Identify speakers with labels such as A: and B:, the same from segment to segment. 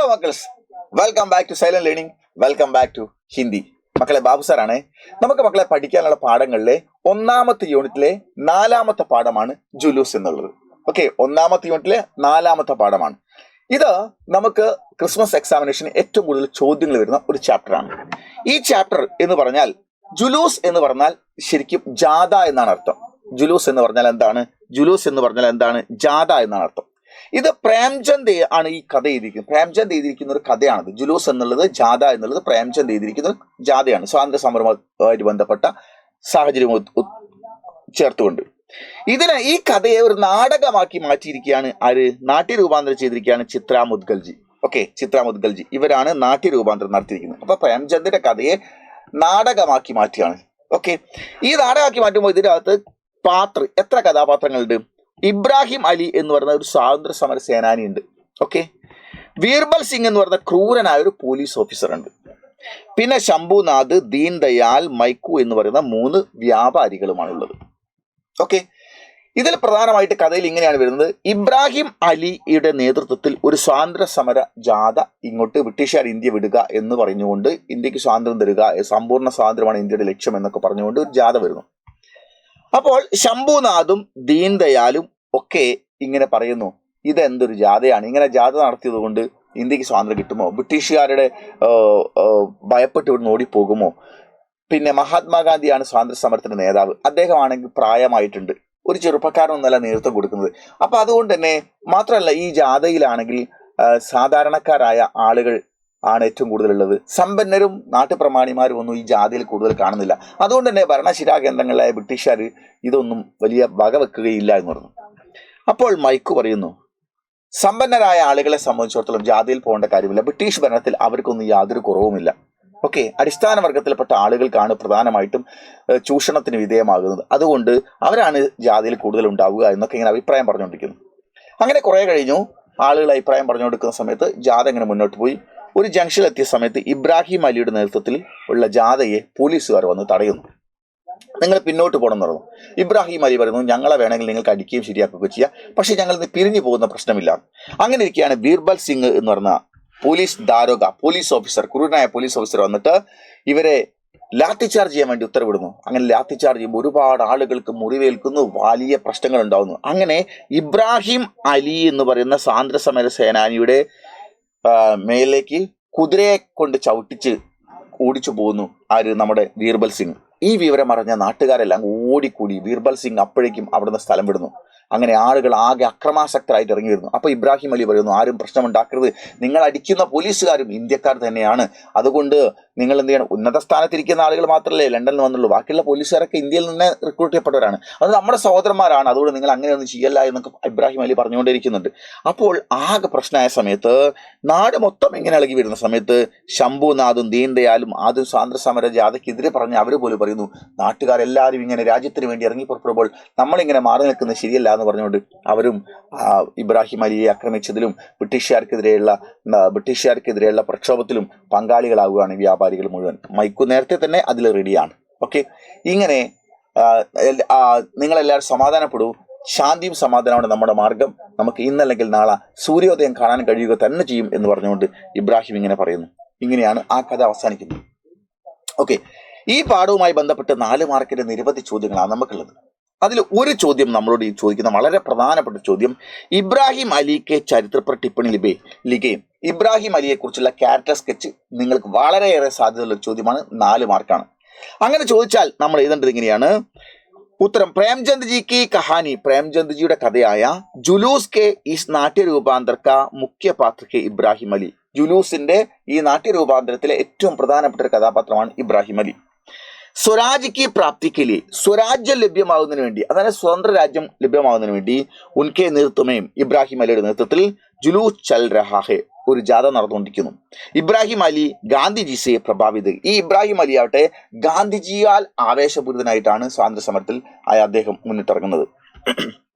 A: Hello മക്കൾസ്, welcome back to silent learning. Welcome back to Hindi. മക്കളെ, ബാബു സാറാണ്. നമുക്ക് മക്കളെ പഠിക്കാനുള്ള പാഠങ്ങളിലെ ഒന്നാമത്തെ യൂണിറ്റിലെ 4ാമത്തെ പാഠമാണ് ജുലൂസ് എന്നുള്ളത്. ഓക്കെ, ഒന്നാമത്തെ യൂണിറ്റിലെ 4ാമത്തെ പാഠമാണ് ഇത്. നമുക്ക് ക്രിസ്മസ് എക്സാമിനേഷന് ഏറ്റവും കൂടുതൽ ചോദ്യങ്ങൾ വരുന്ന ഒരു ചാപ്റ്ററാണ്. ഈ ചാപ്റ്റർ എന്ന് പറഞ്ഞാൽ ജുലൂസ് എന്ന് പറഞ്ഞാൽ ശരിക്കും ജാഥ എന്നാണ് അർത്ഥം. ജുലൂസ് എന്ന് പറഞ്ഞാൽ എന്താണ്? ജുലൂസ് എന്ന് പറഞ്ഞാൽ എന്താണ്? ജാഥ എന്നാണ് അർത്ഥം. ഇത് പ്രേംചന്ദ് ആണ് ഈ കഥ എഴുതിയിരിക്കുന്നത്. പ്രേംചന്ദ് എഴുതിയിരിക്കുന്ന ഒരു കഥയാണത്. ജുലൂസ് എന്നുള്ളത്, ജാഥ എന്നുള്ളത് പ്രേംചന്ദ് എഴുതിയിരിക്കുന്ന ഒരു ജാഥയാണ്. സ്വാതന്ത്ര്യ സമരവുമായിട്ട് ബന്ധപ്പെട്ട സാഹചര്യം ചേർത്തുകൊണ്ട് ഈ കഥയെ ഒരു നാടകമാക്കി മാറ്റിയിരിക്കുകയാണ്. ആര്? നാട്യരൂപാന്തരം ചെയ്തിരിക്കുകയാണ് ചിത്ര മുദ്ഗൽജി. ഓക്കെ, ചിത്ര മുദ്ഗൽജി ഇവരാണ് നാട്യരൂപാന്തരം നടത്തിയിരിക്കുന്നത്. അപ്പൊ പ്രേംചന്ദിന്റെ കഥയെ നാടകമാക്കി മാറ്റിയാണ്. ഓക്കെ, ഈ നാടകമാക്കി മാറ്റുമ്പോൾ ഇതിനകത്ത് എത്ര കഥാപാത്രങ്ങളുണ്ട്? ഇബ്രാഹിം അലി എന്ന് പറയുന്ന ഒരു സ്വാതന്ത്ര്യ സമര സേനാനി ഉണ്ട്. ഓക്കെ, ബീർബൽ സിംഗ് എന്ന് പറയുന്ന ക്രൂരനായ ഒരു പോലീസ് ഓഫീസർ ഉണ്ട്. പിന്നെ ശംഭുനാഥ്, ദീൻ ദയാൽ, മൈക്കു എന്ന് പറയുന്ന 3 വ്യാപാരികളുമാണുള്ളത്. ഓക്കെ, ഇതിൽ പ്രധാനമായിട്ട് കഥയിൽ ഇങ്ങനെയാണ് വരുന്നത്. ഇബ്രാഹിം അലിയുടെ നേതൃത്വത്തിൽ ഒരു സ്വാതന്ത്ര്യ സമര ജാഥ ഇങ്ങോട്ട് ബ്രിട്ടീഷുകാർ ഇന്ത്യ വിടുക എന്ന് പറഞ്ഞുകൊണ്ട്, ഇന്ത്യക്ക് സ്വാതന്ത്ര്യം തരിക, സമ്പൂർണ്ണ സ്വാതന്ത്ര്യമാണ് ഇന്ത്യയുടെ ലക്ഷ്യം എന്നൊക്കെ പറഞ്ഞുകൊണ്ട് ഒരു ജാഥ വരുന്നു. അപ്പോൾ ശംഭുനാഥും ദീൻ ദയാലും ഒക്കെ ഇങ്ങനെ പറയുന്നു, ഇതെന്തൊരു ജാഥയാണ്, ഇങ്ങനെ ജാഥ നടത്തിയത് കൊണ്ട് ഇന്ത്യക്ക് സ്വാതന്ത്ര്യം കിട്ടുമോ? ബ്രിട്ടീഷുകാരുടെ ഭയപ്പെട്ട് ഇവിടുന്ന് ഓടിപ്പോകുമോ? പിന്നെ മഹാത്മാഗാന്ധിയാണ് സ്വാതന്ത്ര്യ സമരത്തിന്റെ നേതാവ്. അദ്ദേഹമാണെങ്കിൽ പ്രായമായിട്ടുണ്ട്, ഒരു ചെറുപ്പക്കാരനൊന്നല്ല നേതൃത്വം കൊടുക്കുന്നത്. അപ്പൊ അതുകൊണ്ട് തന്നെ മാത്രമല്ല, ഈ ജാഥയിലാണെങ്കിൽ സാധാരണക്കാരായ ആളുകൾ ആണ് ഏറ്റവും കൂടുതലുള്ളത്. സമ്പന്നരും നാട്ടുപ്രമാണിമാരും ഒന്നും ഈ ജാതിയിൽ കൂടുതൽ കാണുന്നില്ല. അതുകൊണ്ട് തന്നെ ഭരണശിരാ കേന്ദ്രങ്ങളിലായ ബ്രിട്ടീഷുകാർ ഇതൊന്നും വലിയ വകവെക്കുകയില്ല എന്ന് പറഞ്ഞു. അപ്പോൾ മൈക്കു പറയുന്നു, സമ്പന്നരായ ആളുകളെ സംബന്ധിച്ചിടത്തോളം ജാതിയിൽ പോകേണ്ട കാര്യമില്ല. ബ്രിട്ടീഷ് ഭരണത്തിൽ അവർക്കൊന്നും യാതൊരു കുറവുമില്ല. ഓക്കെ, അടിസ്ഥാന വർഗത്തിൽപ്പെട്ട ആളുകൾക്കാണ് പ്രധാനമായിട്ടും ചൂഷണത്തിന് വിധേയമാകുന്നത്. അതുകൊണ്ട് അവരാണ് ജാതിയിൽ കൂടുതൽ ഉണ്ടാവുക എന്നൊക്കെ ഇങ്ങനെ അഭിപ്രായം പറഞ്ഞുകൊണ്ടിരിക്കുന്നു. അങ്ങനെ കുറെ കഴിഞ്ഞു. ആളുകൾ അഭിപ്രായം പറഞ്ഞുകൊടുക്കുന്ന സമയത്ത് ജാഥ ഇങ്ങനെ മുന്നോട്ട് പോയി. ഒരു ജംഗ്ഷനിലെത്തിയ സമയത്ത് ഇബ്രാഹിം അലിയുടെ നേതൃത്വത്തിൽ ഉള്ള ജാഥയെ പോലീസുകാർ വന്ന് തടയുന്നു. നിങ്ങൾ പിന്നോട്ട് പോകണം എന്ന് പറഞ്ഞു. ഇബ്രാഹിം അലി പറയുന്നു, ഞങ്ങളെ വേണമെങ്കിൽ നിങ്ങൾക്ക് അടിക്കുകയും ശരിയാക്കുകയൊക്കെ ചെയ്യാം, പക്ഷെ ഞങ്ങൾ പിരിഞ്ഞു പോകുന്ന പ്രശ്നമില്ല. അങ്ങനെ ഇരിക്കുകയാണ് ബീർബൽ സിംഗ് എന്ന് പറഞ്ഞ പോലീസ് ദാരോഗ, പോലീസ് ഓഫീസർ, ക്രൂരനായ പോലീസ് ഓഫീസർ വന്നിട്ട് ഇവരെ ലാത്തി ചാർജ് ചെയ്യാൻ വേണ്ടി ഉത്തരവിടുന്നു. അങ്ങനെ ലാത്തി ചാർജ് ചെയ്യുമ്പോൾ ഒരുപാട് ആളുകൾക്ക് മുറിവേൽക്കുന്നു, വലിയ പ്രശ്നങ്ങൾ ഉണ്ടാവുന്നു. അങ്ങനെ ഇബ്രാഹിം അലി എന്ന് പറയുന്ന സ്വാതന്ത്ര്യ സമര സേനാനിയുടെ മേലേക്ക് കുതിരയെ കൊണ്ട് ചവിട്ടിച്ച് ഓടിച്ചു പോകുന്നു. ആര്? നമ്മുടെ ബീർബൽ സിംഗ്. ഈ വിവരം അറിഞ്ഞ നാട്ടുകാരെല്ലാം ഓടിക്കൂടി. ബീർബൽ സിംഗ് അപ്പോഴേക്കും അവിടുന്ന് സ്ഥലം വിടുന്നു. അങ്ങനെ ആളുകൾ ആകെ അക്രമാസക്തരായിട്ട് ഇറങ്ങി വരുന്നു. അപ്പൊ ഇബ്രാഹിം അലി പറയുന്നു, ആരും പ്രശ്നമുണ്ടാക്കരുത്, നിങ്ങൾ അടിക്കുന്ന പോലീസുകാരും ഇന്ത്യക്കാർ തന്നെയാണ്, അതുകൊണ്ട് നിങ്ങൾ എന്ത് ചെയ്യണം? ഉന്നത സ്ഥാനത്തിരിക്കുന്ന ആളുകൾ മാത്രമല്ലേ ലണ്ടനിൽ വന്നുള്ളൂ, ബാക്കിയുള്ള പോലീസുകാരൊക്കെ ഇന്ത്യയിൽ നിന്ന് റിക്രൂട്ട് ചെയ്യപ്പെട്ടവരാണ്, അത് നമ്മുടെ സഹോദരന്മാരാണ്, അതുകൊണ്ട് നിങ്ങൾ അങ്ങനെയൊന്നും ചെയ്യല്ല എന്നൊക്കെ ഇബ്രാഹിം അലി പറഞ്ഞുകൊണ്ടിരിക്കുന്നുണ്ട്. അപ്പോൾ ആകെ പ്രശ്നമായ സമയത്ത്, നാട് മൊത്തം ഇങ്ങനെ ഇളകി വരുന്ന സമയത്ത് ശംഭുനാഥും ദീൻ ദയാലും ആദ്യം സ്വാതന്ത്ര്യ സമര ജാഥയ്ക്കെതിരെ പറഞ്ഞ് അവർ പോലും പറയുന്നു, നാട്ടുകാരെല്ലാവരും ഇങ്ങനെ രാജ്യത്തിന് വേണ്ടി ഇറങ്ങി പുറപ്പെടുമ്പോൾ നമ്മളിങ്ങനെ മാറി നിൽക്കുന്നത് ശരിയല്ല എന്ന് പറഞ്ഞുകൊണ്ട് അവരും ഇബ്രാഹിം അലിയെ ആക്രമിച്ചതിലും ബ്രിട്ടീഷുകാർക്കെതിരെയുള്ള പ്രക്ഷോഭത്തിലും പങ്കാളികളാവുകയാണ് വ്യാപാരികൾ മുഴുവൻ. മൈക്കു നേരത്തെ തന്നെ അതിൽ റെഡിയാണ്. ഓക്കെ, ഇങ്ങനെ നിങ്ങളെല്ലാവരും സമാധാനപ്പെടൂ, ശാന്തിയും സമാധാനമാണ് നമ്മുടെ മാർഗം, നമുക്ക് ഇന്നല്ലെങ്കിൽ നാളെ സൂര്യോദയം കാണാൻ കഴിയുക തന്നെ ചെയ്യും എന്ന് പറഞ്ഞുകൊണ്ട് ഇബ്രാഹിം ഇങ്ങനെ പറയുന്നു. ഇങ്ങനെയാണ് ആ കഥ അവസാനിക്കുന്നത്. ഓക്കെ, ഈ പാഠവുമായി ബന്ധപ്പെട്ട് 4 മാർക്കിന്റെ നിരവധി ചോദ്യങ്ങളാണ് നമുക്കുള്ളത്. അതിൽ ഒരു ചോദ്യം നമ്മളോട് ചോദിക്കുന്ന വളരെ പ്രധാനപ്പെട്ട ചോദ്യം, ഇബ്രാഹിം അലിക്ക് ചരിത്ര पर टिप्पणी लिखें. ഇബ്രാഹിം അലിയെ കുറിച്ചുള്ള ക്യാരക്ടർ സ്കെച്ച് നിങ്ങൾക്ക് വളരെയേറെ സാധ്യതയുള്ള ചോദ്യമാണ്. 4 മാർക്കാണ്. അങ്ങനെ ചോദിച്ചാൽ നമ്മൾ എഴുതേണ്ടത് ഇങ്ങനെയാണ്. ഉത്തരം, പ്രേംചന്ദ് ജി की कहानी, പ്രേംചന്ദ് ജിയുടെ കഥയായ ജുലൂസ് के इस नाट्य रूपांतर का मुख्य पात्र के ഇബ്രാഹിം അലി. ജുലൂസിന്റെ ഈ നാട്യരൂപാന്തരത്തിലെ ഏറ്റവും പ്രധാനപ്പെട്ട ഒരു കഥാപാത്രമാണ് ഇബ്രാഹിം അലി. സ്വരാജ് की प्राप्ति के लिए, സ്വരാജ്യം ലഭ്യമാകുന്നതിന് വേണ്ടി, അതായത് സ്വതന്ത്ര രാജ്യം ലഭ്യമാകുന്നതിന് വേണ്ടി ഉൻകെ നേതൃത്വമേയും ഇബ്രാഹിം അലിയുടെ നേതൃത്വത്തിൽ ജുലൂസ് ചൽ രഹാ ഹെ, ഒരു ജാഥ നടന്നുകൊണ്ടിരിക്കുന്നു. ഇബ്രാഹിം അലി ഗാന്ധിജിയെ പ്രഭാവിത്. ഈ ഇബ്രാഹിം അലി ആവട്ടെ ഗാന്ധിജിയാൽ ആവേശപൂരിതനായിട്ടാണ് സ്വാതന്ത്ര്യ സമരത്തിൽ അദ്ദേഹം മുന്നിട്ടിറങ്ങുന്നത്.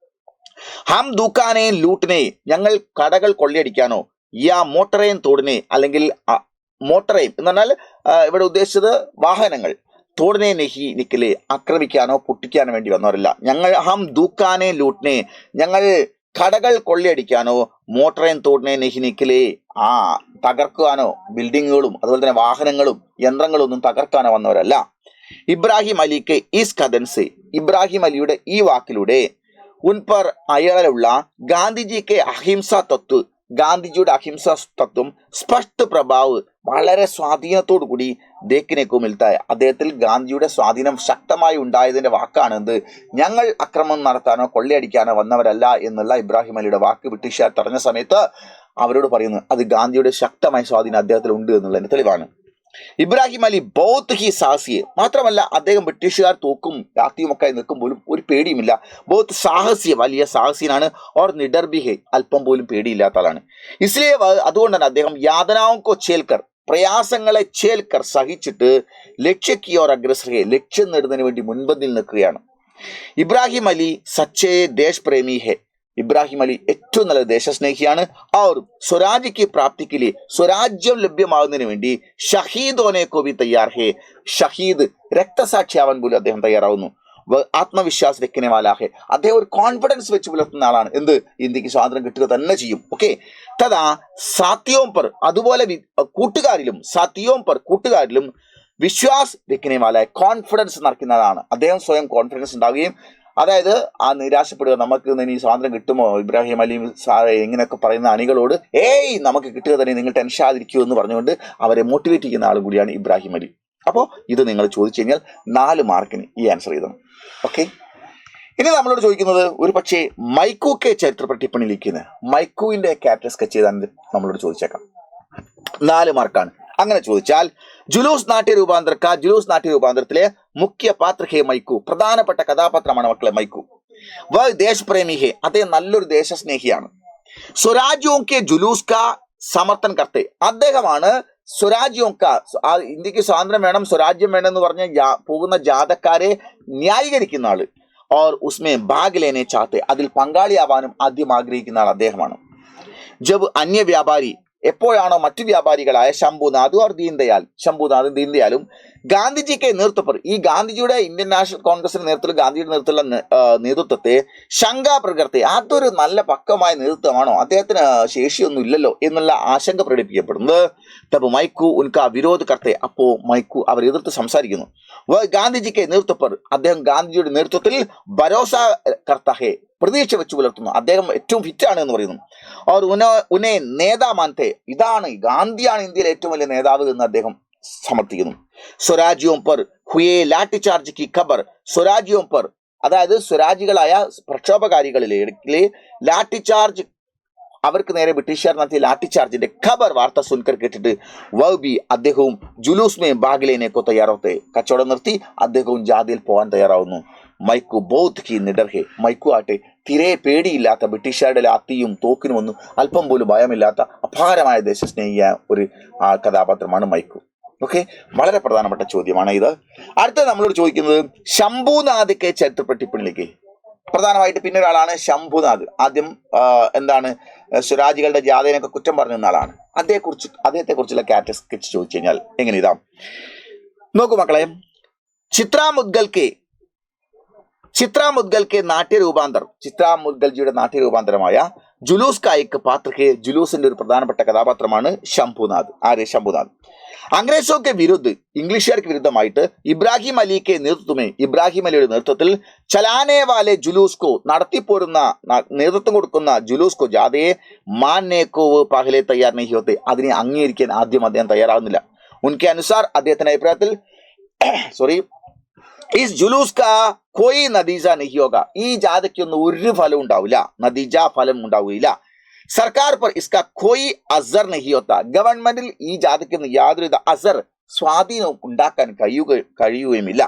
A: ഹം ദുക്കാനെ ലൂട്ടിനെ, ഞങ്ങൾ കടകൾ കൊള്ളയടിക്കാനോ, യാ മോട്ടറേൻ തോടിനെ, അല്ലെങ്കിൽ മോട്ടറേൻ എന്ന് പറഞ്ഞാൽ ഇവിടെ ഉദ്ദേശിച്ചത് വാഹനങ്ങൾ, തോടിനെ നെഹി നിക്കലെ, ആക്രമിക്കാനോ പൊട്ടിക്കാനോ വേണ്ടി വന്നവരല്ല. ഞങ്ങൾ ഹം ദൂക്കാനെ ലൂട്ടിനെ, ഞങ്ങൾ കടകൾ കൊള്ളയടിക്കാനോ മോട്ടറേൻ തോടിനെ നെഹിനിക്കലേ തകർക്കാനോ ബിൽഡിങ്ങുകളും അതുപോലെ തന്നെ വാഹനങ്ങളും യന്ത്രങ്ങളും ഒന്നും തകർക്കാനോ വന്നവരല്ല. ഇബ്രാഹിം അലിക്ക് ഈസ് കഥൻസ്, ഇബ്രാഹിം അലിയുടെ ഈ വാക്കിലൂടെ ഉൻപർ അയാളുള്ള ഗാന്ധിജിക്ക് അഹിംസ തത്വ, ഗാന്ധിജിയുടെ അഹിംസ തത്വം സ്പഷ്ട പ്രഭാവ് വളരെ സ്വാധീനത്തോടു കൂടി ദേക്കിനേക്കോ മിൽത്തായ, അദ്ദേഹത്തിൽ ഗാന്ധിജിയുടെ സ്വാധീനം ശക്തമായി ഉണ്ടായതിന്റെ വാക്കാണ് എന്ത്, ഞങ്ങൾ അക്രമം നടത്താനോ കൊള്ളയടിക്കാനോ വന്നവരല്ല എന്നുള്ള ഇബ്രാഹിം അലിയുടെ വാക്ക് ബ്രിട്ടീഷുകാർ തടഞ്ഞ സമയത്ത് അവരോട് പറയുന്നു അത് ഗാന്ധിയുടെ ശക്തമായ സ്വാധീനം അദ്ദേഹത്തിൽ ഉണ്ട് എന്നുള്ളതിന്റെ തെളിവാണ്. ഇബ്രാഹിം അലി ബൗത്ത് ഹി സാഹസിയെ, മാത്രമല്ല അദ്ദേഹം ബ്രിട്ടീഷുകാർ തോക്കും രാത്രിയുമൊക്കെ നിൽക്കുമ്പോഴും ഒരു പേടിയുമില്ല. ബൗത്ത് സാഹസിയെ, വലിയ സാഹസിനാണ്. ഓർ നിഡർബിഹെ, അല്പം പോലും പേടിയില്ലാത്ത ആളാണ്. ഇസ്ലിയെ അതുകൊണ്ട് തന്നെ അദ്ദേഹം യാതനാവുക്കോ ചേൽക്കർ, പ്രയാസങ്ങളെ ചേൽക്കർ സഹിച്ചിട്ട് ലക്ഷ്യക്ക് ഓർ അഗ്രസറെ, ലക്ഷ്യം നേടുന്നതിന് വേണ്ടി മുൻപന്തിൽ നിൽക്കുകയാണ്. ഇബ്രാഹിം അലി സച്ചേ ദേശ് പ്രേമി ഹെ, ഇബ്രാഹിം അലി ഏറ്റവും നല്ല ദേശസ്നേഹിയാണ്. और स्वराज्य की प्राप्ति के लिए, സ്വരാജ്യം ലഭ്യമാകുന്നതിന് വേണ്ടി ഷഹീദോനെ കോ ഭി തയ്യാർ ഹെ, ഷഹീദ് രക്തസാക്ഷിയാവാൻ പോലും അദ്ദേഹം തയ്യാറാവുന്നു. ആത്മവിശ്വാസ് വെക്കനെ വാലാ ഹെ, അദ്ദേഹം ഒരു കോൺഫിഡൻസ് വെച്ച് പുലർത്തുന്ന ആളാണ്. എന്ത്, ഇന്ത്യക്ക് സ്വാതന്ത്ര്യം കിട്ടുക തന്നെ ചെയ്യും. ഓക്കെ, തഥാ സാത്തിയോം പർ, അതുപോലെ കൂട്ടുകാരിലും, സാത്തിയോം പർ കൂട്ടുകാരിലും വിശ്വാസ് വെക്കനെ വാല, കോൺഫിഡൻസ് നിറയ്ക്കുന്നതാണ്. അദ്ദേഹം സ്വയം കോൺഫിഡൻസ് ഉണ്ടാവുകയും, അതായത് നിരാശപ്പെടുക, നമുക്ക് ഇനി സ്വാതന്ത്ര്യം കിട്ടുമോ, ഇബ്രാഹിം അലി ഇങ്ങനെയൊക്കെ പറയുന്ന അണികളോട് നമുക്ക് കിട്ടുക തന്നെ, നിങ്ങൾ ടെൻഷൻ ആതിരിക്കൂ എന്ന് പറഞ്ഞുകൊണ്ട് അവരെ മോട്ടിവേറ്റ് ചെയ്യുന്ന ആളും കൂടിയാണ് ഇബ്രാഹിം അലി. അപ്പോൾ ഇത് നിങ്ങൾ ചോദിച്ചു കഴിഞ്ഞാൽ 4 മാർക്കിന് ഈ ആൻസർ ചെയ്തണം. ഓക്കെ, ഇനി നമ്മളോട് ചോദിക്കുന്നത് ഒരു പക്ഷേ മൈക്കൂക്കെ ചരിത്ര ടിപ്പണിയിലിരിക്കുന്നത് മൈക്കൂവിന്റെ ക്യാരക്ടർ സ്കെച്ച് ചെയ്താൽ നമ്മളോട് ചോദിച്ചേക്കാം. 4 മാർക്കാണ്. അങ്ങനെ ചോദിച്ചാൽ ജുലൂസ് നാട്യ രൂപാന്തരക്ക, ജുലൂസ് നാട്യ രൂപാന്തരത്തിലെ മുഖ്യ പാത്ര ഹേ മൈക്കു, പ്രധാനപ്പെട്ട കഥാപാത്രമാണ് മക്കളെ മൈക്കു. വ ദേശപ്രേമി ഹേ, അദ്ദേഹം നല്ലൊരു ദേശസ്നേഹിയാണ്. സ്വരാജ്യോം കെ ജുലൂസ് കാ സമർത്ഥൻ കർത്തെ, അദ്ദേഹമാണ് സ്വരാജ്യോം കാ, ഇന്ത്യക്ക് സ്വാതന്ത്ര്യം വേണം, സ്വരാജ്യം വേണം എന്ന് പറഞ്ഞ് പോകുന്ന ജാഥക്കാരെ ന്യായീകരിക്കുന്ന ആള്. ഓർ ഉസ്മേ ഭാഗ് ലേനെ ചാത്തെ, അതിൽ പങ്കാളിയാവാനും ആദ്യം ആഗ്രഹിക്കുന്ന ആൾ അദ്ദേഹമാണ്. ജബ് അന്യ വ്യാപാരി, എപ്പോഴാണോ മറ്റു വ്യാപാരികളായ ശംഭുനാഥ് ഓർ ദീൻദയാൽ, ശംഭുനാഥും ദീൻദയാലും ഗാന്ധിജിക്ക് നേതൃത്വം, ഈ ഗാന്ധിജിയുടെ ഇന്ത്യൻ നാഷണൽ കോൺഗ്രസിന്റെ നേതൃത്വത്തിൽ, ഗാന്ധിജിയുടെ നേതൃത്വത്തിലുള്ള നേതൃത്വത്തെ ശങ്ക പ്രകൃതി, അതൊരു നല്ല പക്വമായ നേതൃത്വമാണോ, അദ്ദേഹത്തിന് ശേഷിയൊന്നും ഇല്ലല്ലോ എന്നുള്ള ആശങ്ക പ്രകടിപ്പിക്കപ്പെടുന്നത്. തബ് മൈക്കു ഉൻക വിരോധ കർത്തെ, അപ്പോ മൈക്കു അവർ എതിർത്ത് സംസാരിക്കുന്നു. ഗാന്ധിജിക്ക് നേതൃത്വപ്പർ, അദ്ദേഹം ഗാന്ധിജിയുടെ നേതൃത്വത്തിൽ ഭരോസ കർത്തഹെ, പ്രതീക്ഷ വെച്ച് പുലർത്തുന്നു, അദ്ദേഹം ഏറ്റവും ഫിറ്റാണ് എന്ന് പറയുന്നു. അവർ ഉനെ നേതാ മാനത്തെ, ഇതാണ് ഗാന്ധിയാണ് ഇന്ത്യയിലെ ഏറ്റവും വലിയ നേതാവ് എന്ന് അദ്ദേഹം സമർത്ഥിക്കുന്നു. സ്വരാജ്യോം പർ ഹുയേ ലാട്ടി ചാർജ് കി ഖബർ, സ്വരാജ്യോം പർ, അതായത് സ്വരാജികളായ പ്രക്ഷോഭകാരികളിലെ ലാട്ടി ചാർജ്, അവർക്ക് നേരെ ബ്രിട്ടീഷുകാർ നടത്തിയ ലാട്ടി ചാർജിന്റെ ഖബർ, വാർത്ത സുൻകർ കേട്ടിട്ട് വബി അദ്ദേഹവും ജുലൂസ്മേ ഭാഗിലേനേക്കോ തയ്യാറാവത്തെ, കച്ചവടം നിർത്തി അദ്ദേഹവും ജാഥയിൽ പോകാൻ തയ്യാറാവുന്നു. മൈക്കു ബൗദ്ധ് കി നിഡർ ഹെ, മൈക്കു ആട്ടെ തീരെ പേടിയില്ലാത്ത, ബ്രിട്ടീഷുകാരുടെ ലാത്തിയും തോക്കിനും ഒന്നും അല്പം പോലും ഭയമില്ലാത്ത അപാരമായ ദേശസ്നേഹിയായ ഒരു കഥാപാത്രമാണ് മൈക്കു. ഓക്കെ, വളരെ പ്രധാനപ്പെട്ട ചോദ്യമാണ് ഇത്. അടുത്തത് നമ്മളോട് ചോദിക്കുന്നത് ശംഭുനാഥ് കെ ചരിത്ര ടിപ്പണിയിലേക്ക്, പ്രധാനമായിട്ട് പിന്നെ ഒരാളാണ് ശംഭുനാഥ്. ആദ്യം എന്താണ് സ്വരാജികളുടെ ജാഥേനൊക്കെ കുറ്റം പറഞ്ഞ ആളാണ്. അദ്ദേഹത്തെ കുറിച്ചുള്ള ക്യാരക്ടർ സ്കെച്ച് ചോദിച്ചു കഴിഞ്ഞാൽ എങ്ങനെ ഇതാ നോക്കൂ മക്കളെ. ചിത്രാ മുദ്ഗൽ കെ നാട്യരൂപാന്തർ, ചിത്രാ മുദ്ഗൽജിയുടെ നാട്യരൂപാന്തരമായ ജുലൂസ് കായിക്ക് പാത്രക്കെ, ജുലൂസിന്റെ ഒരു പ്രധാനപ്പെട്ട കഥാപാത്രമാണ് ശംഭുനാഥ്. ആര്? ശംഭുനാഥ്. അംഗ്രേസോക്കെ വിരുദ്ധ, ഇംഗ്ലീഷുകാർക്ക് വിരുദ്ധമായിട്ട് ഇബ്രാഹിം അലിക്ക് നേതൃത്വമേ, ഇബ്രാഹിം അലിയുടെ നേതൃത്വത്തിൽ ചലാനെ വാലെ ജുലൂസ്കോ, നടത്തിപ്പോരുന്ന നേതൃത്വം കൊടുക്കുന്ന ജുലൂസ്കോ ജാഥയെ മാന്നേക്കോ പഹലെ തയ്യാർ നഹി ഹോത്തെ, അതിനെ അംഗീകരിക്കാൻ ആദ്യം അദ്ദേഹം തയ്യാറാവുന്നില്ല. ഉൻകെ അനുസാർ, അദ്ദേഹത്തിന്റെ അഭിപ്രായത്തിൽ ഇസ് ജുലൂസ് കാ കോയി നതീജ നഹി ഹോഗ, ഈ ജാഥയ്ക്കൊന്നും ഒരു ഫലം ഉണ്ടാവില്ല, നതീജ ഫലം ഉണ്ടാവുകയില്ല. സർക്കാർ പർ ഇസ്കാ കോയി അസർ നഹി ഹോത്ത, ഗവൺമെന്റിൽ ഈ ജാഥയ്ക്കൊന്നും യാതൊരുവിധ അസർ, സ്വാധീനവും ഉണ്ടാക്കാൻ കഴിയുകയുമില്ല.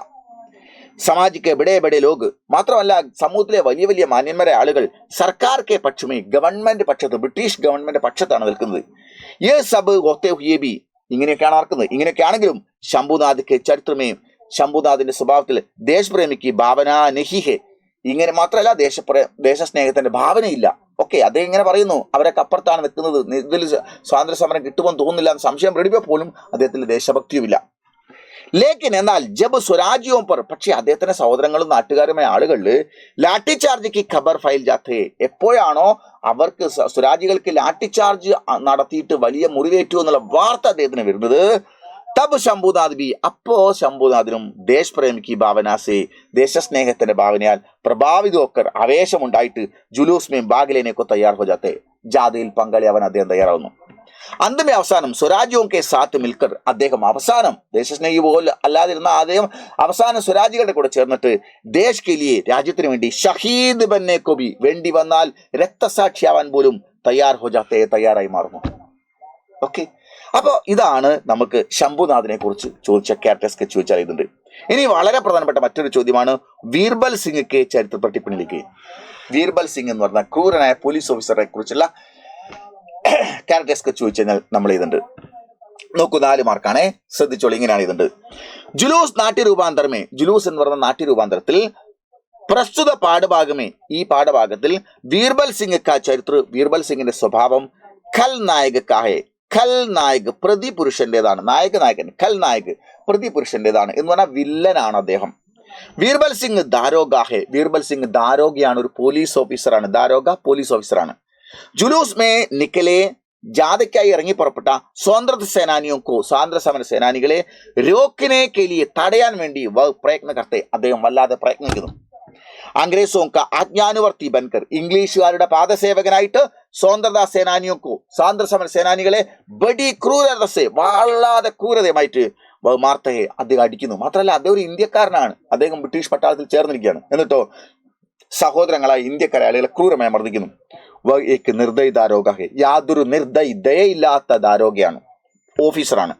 A: സമാജിക്ക് ബഡേ ബഡേ ലോക്, മാത്രമല്ല സമൂഹത്തിലെ വലിയ വലിയ മാന്യന്മാരായ ആളുകൾ സർക്കാർ കെ പക്ഷമേ, ഗവൺമെന്റ് പക്ഷത്ത്, ബ്രിട്ടീഷ് ഗവൺമെന്റ് പക്ഷത്താണ് നിൽക്കുന്നത്. യേ സബ് ഹോത്തെ ഹുയേ ഭി, ഇങ്ങനെയൊക്കെയാണ് നടക്കുന്നത്. ഇങ്ങനെയൊക്കെയാണെങ്കിലും ശംഭുനാഥ് കെ ചരിത്രമേ, ശംഭുനാഥിന്റെ സ്വഭാവത്തിൽ ദേശപ്രേമിക്ക് ഭാവന നഹിഹെ, ഇങ്ങനെ മാത്രമല്ല ദേശസ്നേഹത്തിന്റെ ഭാവനയില്ല. ഓക്കെ, അദ്ദേഹം ഇങ്ങനെ പറയുന്നു, അവരൊക്കെ അപ്പുറത്താണ് നിൽക്കുന്നത്, ഇതിൽ സ്വാതന്ത്ര്യ സമരം കിട്ടുമെന്ന് തോന്നുന്നില്ല എന്ന് സംശയം പ്രകടിപ്പിക്കുക പോലും അദ്ദേഹത്തിന്റെ ദേശഭക്തിയുമില്ല. ലേക്കിൻ എന്നാൽ ജബ് സ്വരാജിയോം പർ, പക്ഷെ അദ്ദേഹത്തിന്റെ സഹോദരങ്ങളും നാട്ടുകാരുമായ ആളുകളിൽ ലാഠി ചാർജ് ഖബർ ഫയൽ ജാത്തേ, എപ്പോഴാണോ അവർക്ക് സ്വരാജികൾക്ക് ലാഠി ചാർജ് നടത്തിയിട്ട് വലിയ മുറിവേറ്റു എന്നുള്ള വാർത്ത അദ്ദേഹത്തിന് വരുന്നത്, തബ് ശംഭുനാഥ് ബി, അപ്പോ ശംഭുനാഥിനും ദേശ് പ്രേമിക്ക് ഭാവനാസെ, ദേശസ്നേഹത്തിന്റെ ഭാവനയാൽ പ്രഭാവിത് ഹോക്കർ, ആവേശമുണ്ടായിട്ട് ജുലൂസ് മേ ഭാഗ് ലേനെ കോ തയ്യാർ ഹോ ജാത്തെ, ജാഥയിൽ പങ്കാളിയാവാൻ അദ്ദേഹം തയ്യാറാവുന്നു. അന്തമേ അവസാനം സ്വരാജ്യോം കെ സാത്ത് മിൽക്കർ, അദ്ദേഹം അവസാനം ദേശസ്നേഹി പോലെ അല്ലാതിരുന്ന അദ്ദേഹം അവസാനം സ്വരാജികളുടെ കൂടെ ചേർന്നിട്ട് ദേശ് കെ ലിയെ, രാജ്യത്തിന് വേണ്ടി ഷഹീദ് ബന്നെ കോബി, വേണ്ടി വന്നാൽ രക്തസാക്ഷിയാവാൻ പോലും തയ്യാർ ഹോ ജാത്തെ, തയ്യാറായി മാറുന്നു. ഓക്കെ, അപ്പൊ ഇതാണ് നമുക്ക് ശംഭുനാഥിനെ കുറിച്ച് ചോദിച്ച ക്യാരക്ടേഴ്സ് ചോദിച്ചാൽ ഇതുണ്ട്. ഇനി വളരെ പ്രധാനപ്പെട്ട മറ്റൊരു ചോദ്യമാണ് വീർബൽ സിംഗ് ചരിത്ര ടിപ്പണിലേക്ക്. വീർബൽ സിംഗ് എന്ന് പറഞ്ഞ ക്രൂരനായ പോലീസ് ഓഫീസറെ കുറിച്ചുള്ള ക്യാരക്ടേഴ്സ് ചോദിച്ചു കഴിഞ്ഞാൽ നമ്മൾ ഇതുണ്ട്. നോക്കൂ, 4 മാർക്കാണേ, ശ്രദ്ധിച്ചോളൂ. ഇങ്ങനെയാണ് ഇതുണ്ട്. ജുലൂസ് നാട്യരൂപാന്തരമേ, ജുലൂസ് എന്ന് പറയുന്ന നാട്യരൂപാന്തരത്തിൽ പ്രസ്തുത പാഠഭാഗമേ, ഈ പാഠഭാഗത്തിൽ വീർബൽ സിംഗ് ചരിത്ര, വീർബൽ സിംഗിന്റെ സ്വഭാവം ഖൽ നായക് കാഹെ, ഖൽ നായക് പ്രതിപുരുഷന്റേതാണ്, നായകൻ ഖൽ നായക് പ്രതിപുരുഷന്റേതാണ് എന്ന് പറഞ്ഞാൽ വില്ലനാണ് അദ്ദേഹം. വീർബൽ സിംഗ് ദാരോഗാഹെ, വീർബൽ സിംഗ് ദാരോഗയാണ്, ഒരു പോലീസ് ഓഫീസറാണ്, ദാരോഗ പോലീസ് ഓഫീസറാണ്. ജുലൂസ് മേ നിക്കലെ, ജാഥയ്ക്കായി ഇറങ്ങി പുറപ്പെട്ട സ്വാതന്ത്ര്യ സേനാനിയോക്കോ, സ്വാതന്ത്ര്യ സമര സേനാനികളെ രോക്കിനെ കെലിയെ, തടയാൻ വേണ്ടി പ്രയത്ന കർത്തെ, അദ്ദേഹം വല്ലാതെ പ്രയത്നിക്കുന്നു. അംഗ്രേസോങ്ക ആജ്ഞാനുവർത്തി ബൻകർ, ഇംഗ്ലീഷുകാരുടെ പാദസേവകനായിട്ട് സ്വാതന്ത്ര്യ സേനാനിയോക്കോ, സ്വാതന്ത്ര്യ സമര സേനാനികളെ ബഡി ക്രൂരതസെ, വളരെ ക്രൂരതയുമായിട്ട് മാർത്തയെ അദ്ദേഹം അടിക്കുന്നു. മാത്രമല്ല അദ്ദേഹം ഒരു ഇന്ത്യക്കാരനാണ്, അദ്ദേഹം ബ്രിട്ടീഷ് പട്ടാളത്തിൽ ചേർന്നിരിക്കുകയാണ്. എന്നിട്ടോ സഹോദരങ്ങളായ ഇന്ത്യക്കാരെ ആളുകളെ ക്രൂരമായി മർദ്ദിക്കുന്നു. നിർദ്ദയ ദാരോഗ, യാതൊരു ദയയില്ലാത്ത ദാരോഗയാണ്, ഓഫീസറാണ്.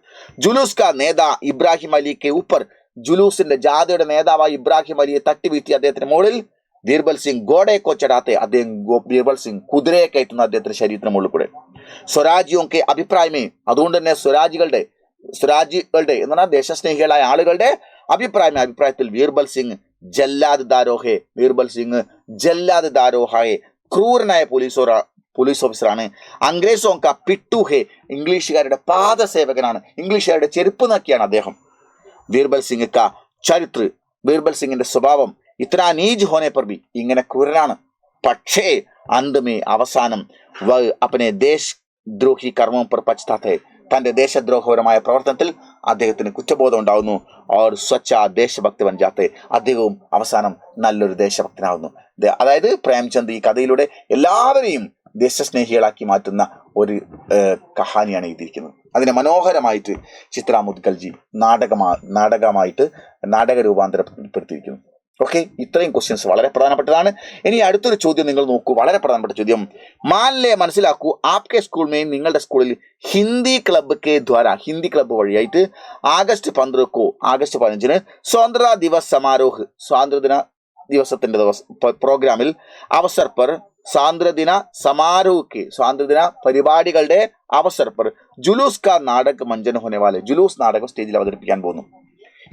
A: ജുലൂസ് കാ നേതാ ഇബ്രാഹിം അലി കെ ഊപ്പർ, ജുലൂസിന്റെ ജാഥയുടെ നേതാവായ ഇബ്രാഹിം അലിയെ തട്ടിവീഴ്ത്തി അദ്ദേഹത്തിന് മുകളിൽ ബീർബൽ സിംഗ് ഗോഡയെ കൊച്ചടാത്തെ, അദ്ദേഹം ബീർബൽ സിംഗ് കുതിരയെ കയറ്റുന്ന അദ്ദേഹത്തിന്റെ ശരീരത്തിന് മുകളിൽ കൂടെ. സ്വരാജിയോക്കെ അഭിപ്രായമേ, അതുകൊണ്ട് തന്നെ സ്വരാജികളുടെ എന്ന് പറഞ്ഞാൽ ദേശസ്നേഹികളായ ആളുകളുടെ അഭിപ്രായത്തിൽ ബീർബൽ സിംഗ് ജല്ലാദ് ദാരോഹെ, ബീർബൽ സിംഗ് ജല്ലാദ് ദാരോഹായെ, ക്രൂരനായ പോലീസ് ഓഫീസറാണ്. അംഗ്രേസോങ്ക പിട്ടുഹെ, ഇംഗ്ലീഷുകാരുടെ പാദസേവകനാണ്, ഇംഗ്ലീഷുകാരുടെ ചെരുപ്പ് നക്കിയാണ് അദ്ദേഹം. ബീർബൽ സിംഗ് കാ ചരിത്ര, ബീർബൽ സിംഗിന്റെ സ്വഭാവം ഇത്ര നീജ് ഹോനെ പർ ബി, ഇങ്ങനെ ക്രൂരനാണ്, പക്ഷേ അന്തമേ അവസാനം അപ്പനെ ദേശ് ദ്രോഹി കർമ്മം പർ പശ്ചാത്തേ, തന്റെ ദേശദ്രോഹപരമായ പ്രവർത്തനത്തിൽ അദ്ദേഹത്തിന് കുറ്റബോധം ഉണ്ടാവുന്നു. അവർ സ്വച്ഛ ദേശഭക്തി വഞ്ചാത്തെ, അദ്ദേഹവും അവസാനം നല്ലൊരു ദേശഭക്തനാവുന്നു. അതായത് പ്രേംചന്ദ് ഈ കഥയിലൂടെ എല്ലാവരെയും ദേശസ്നേഹികളാക്കി മാറ്റുന്ന ഒരു കഹാനിയാണ് എഴുതിയിരിക്കുന്നത്. അതിനെ മനോഹരമായിട്ട് ചിത്ര മുദ്ഗൽജി നാടക രൂപാന്തരപ്പെടുത്തിയിരിക്കുന്നു. ഓക്കെ, ഇത്രയും ക്വസ്റ്റ്യൻസ് വളരെ പ്രധാനപ്പെട്ടതാണ്. ഇനി അടുത്തൊരു ചോദ്യം നിങ്ങൾ നോക്കൂ, വളരെ പ്രധാനപ്പെട്ട ചോദ്യം. മാനിലെ മനസ്സിലാക്കൂ, ആപ്കെ സ്കൂൾ മെയിൻ, നിങ്ങളുടെ സ്കൂളിൽ ഹിന്ദി ക്ലബ് കെ ദ്വാര, ഹിന്ദി ക്ലബ്ബ് വഴിയായിട്ട് ആഗസ്റ്റ് 15 സ്വാതന്ത്ര്യ ദിവസ് സമാരോഹ്, സ്വാതന്ത്ര്യദിന ദിവസത്തിന്റെ പ്രോഗ്രാമിൽ അവസർ പർ, സ്വാതന്ത്ര്യദിന സമാരോഹ്, സ്വാതന്ത്ര്യദിന പരിപാടികളുടെ അവസർ പർ ജുലൂസ് കാ നാടക മഞ്ജന ഹോനെ വാലെ, ജുലൂസ് നാടകം സ്റ്റേജിൽ അവതരിപ്പിക്കാൻ പോകുന്നു.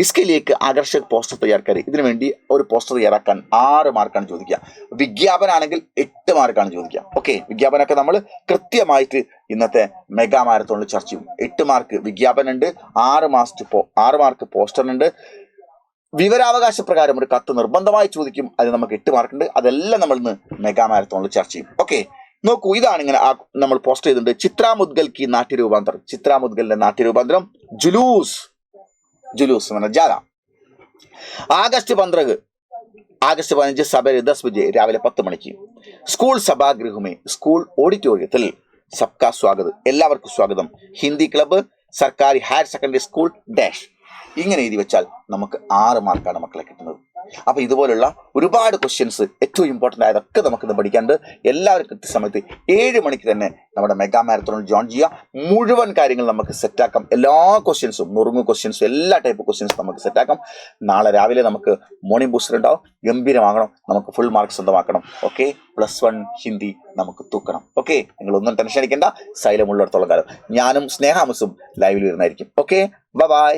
A: ഇസ്കയിലേക്ക് ആകർഷക് പോസ്റ്റർ തയ്യാറാക്കാൻ, ഇതിനു വേണ്ടി ഒരു പോസ്റ്റർ തയ്യാറാക്കാൻ 6 മാർക്കാണ് ചോദിക്കുക. വിജ്ഞാപനാണെങ്കിൽ 8 മാർക്കാണ് ചോദിക്കുക. ഓക്കെ, വിജ്ഞാപനമൊക്കെ നമ്മൾ കൃത്യമായിട്ട് ഇന്നത്തെ മെഗാ മാരത്തോണിൽ ചർച്ച ചെയ്യും. 8 മാർക്ക് വിജ്ഞാപനമുണ്ട്, 6 മാർക്ക് പോസ്റ്ററിനുണ്ട്. വിവരാവകാശ പ്രകാരം ഒരു കത്ത് നിർബന്ധമായി ചോദിക്കും, അത് നമുക്ക് 8 മാർക്കുണ്ട്. അതെല്ലാം നമ്മൾ ഇന്ന് മെഗാ മാരത്തോണിൽ ചർച്ച ചെയ്യും. ഓക്കെ, നോക്കൂ, ഇതാണ് ഇങ്ങനെ നമ്മൾ പോസ്റ്റ് ചെയ്തിട്ടുണ്ട്. ചിത്ര മുദ്ഗൽ കി നാട്യരൂപാന്തരം, ചിത്ര മുദ്ഗലിന്റെ നാട്യരൂപാന്തരം ജുലൂസ് എന്ന് പറഞ്ഞ ജാഥ. ആഗസ്റ്റ് 15 സബരെ 10 ബജെ, രാവിലെ 10 മണിക്ക് സ്കൂൾ സഭാഗൃഹമേ, സ്കൂൾ ഓഡിറ്റോറിയത്തിൽ സബ്കാ സ്വാഗത്, എല്ലാവർക്കും സ്വാഗതം. ഹിന്ദി ക്ലബ്ബ് സർക്കാരി ഹയർ സെക്കൻഡറി സ്കൂൾ ഡാഷ്, ഇങ്ങനെ എഴുതി വെച്ചാൽ നമുക്ക് 6 മാർക്കാണ് മക്കളെ കിട്ടുന്നത്. അപ്പൊ ഇതുപോലുള്ള ഒരുപാട് ക്വസ്റ്റ്യൻസ് ഏറ്റവും ഇമ്പോർട്ടൻ്റ് ആയതൊക്കെ നമുക്കിന്ന് പഠിക്കാനുണ്ട്. എല്ലാവരും കൃത്യസമയത്ത് 7 മണിക്ക് തന്നെ നമ്മുടെ മെഗാ മാരത്തോണിൽ ജോയിൻ ചെയ്യുക. മുഴുവൻ കാര്യങ്ങൾ നമുക്ക് സെറ്റാക്കാം. എല്ലാ ക്വസ്റ്റ്യൻസും, നുറുങ്ങു ക്വസ്റ്റ്യൻസും, എല്ലാ ടൈപ്പ് ക്വസ്റ്റ്യൻസും നമുക്ക് സെറ്റാക്കാം. നാളെ രാവിലെ നമുക്ക് മോർണിംഗ് ബൂസ്റ്റർ ഉണ്ടാവും. ഗംഭീരമാകണം, നമുക്ക് ഫുൾ മാർക്ക് സ്വന്തമാക്കണം. ഓക്കെ, +1 ഹിന്ദി നമുക്ക് തൂക്കണം. ഓക്കെ, നിങ്ങളൊന്നും ടെൻഷൻ അടിക്കേണ്ട, സൈലം ഉള്ളിടത്തോളം കാലം ഞാനും സ്നേഹാമസും ലൈവിൽ വരുന്നതായിരിക്കും. Okay, by.